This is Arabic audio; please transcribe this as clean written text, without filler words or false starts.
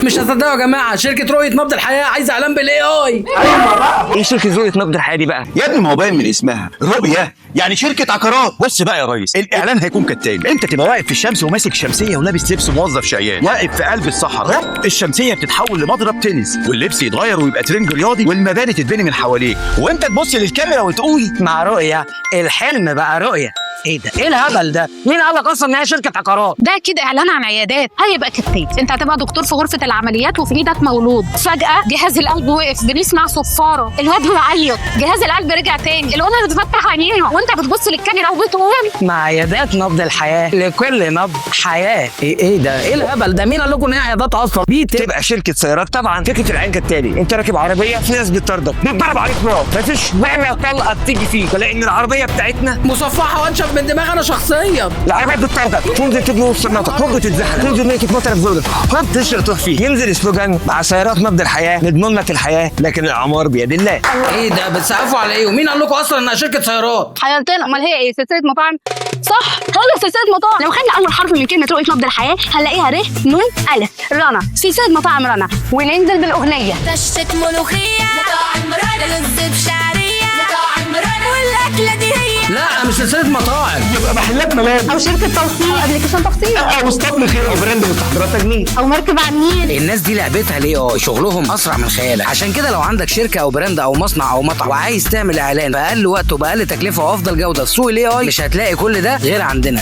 مش هتصدقوا يا جماعه، شركه رؤيه نبض الحياه عايزه اعلان بالاي اي. ايوه بقى، ايه شركه رؤيه نبض الحياه دي بقى؟ يا ابني ما هو باين من اسمها رؤيه، يعني شركه عقارات. بص بقى يا ريس، الاعلان هيكون كالتالي: انت تبقى واقف في الشمس وماسك شمسيه ولابس لبس موظف شقيان، واقف في قلب الصحراء، الشمسيه بتتحول لمضرب تنس، واللبس يتغير ويبقى ترنج رياضي، والمباني تتبني من حواليك، وانت تبص للكاميرا وتقول مع رؤيه الحلم بقى رؤيه. ايه ده؟ ايه الهبل ده؟ مين قال لك اصلا ان هي شركه عقارات؟ ده اكيد اعلان عن عيادات. هيبقى كالتالي: انت هتبقى دكتور في غرفه العمليات وفي ايدك مولود، فجاه جهاز القلب وقف، بنسمع صفاره، الواد بيعيط، جهاز القلب رجع تاني، الأم بتفتح عينيها وانت بتبص للكاميرا وبتقول مع عيادات نبض الحياه، لكل نبض حياه. ايه ده؟ ايه الهبل ده؟ مين قال لكم ان هي عيادات اصلا؟ دي تبقى شركه سيارات طبعا. فكره العين كالتالي: انت راكب عربيه، في ناس بتطاردك، بتضرب عليك نار، مفيش مهما طلقه تيجي فيك، لان العربيه بتاعتنا مصفحه وانشف من دماغ انا شخصيا. العربيه بتطاردك، تنزل تجري وسط النطق، تقعد تتزحلق، تنزل مية متر في زودك، خد تشرب تروح فيه. ينزل سلوجان: مع سيارات نبض الحياه نضمن لك الحياه، لكن الاعمار بيد الله. ايه ده؟ بتسقفوا على ايه؟ ومين قال لكم اصلا انها شركه سيارات؟ حيرتنا. امال هي ايه؟ سلسله مطاعم؟ صح، هي سلسله مطاعم. لو خدنا اول حرف من كلمه رؤيه نبض الحياه هنلاقيها ر ن الف، رنا. سلسله مطاعم رنا. وننزل بالاغنيه: طشة ملوخية مطاعم رنا، رز بشعرية مطاعم رنا، والأكلة دي هي. لا مش سلسله مطاعم، يبقى محلات ملابس، او شركه توصيل، او ابلكيشن توصيل، او اسطبل خير، او براند مستحضرات تجميل، او مركب على النيل. الناس دي لعبتها الاي اي، شغلهم اسرع من خيالك. عشان كده لو عندك شركه او براند او مصنع او مطعم وعايز تعمل اعلان باقل وقت وباقل تكلفه وافضل جوده في سوق الاي اي، مش هتلاقي كل ده غير عندنا.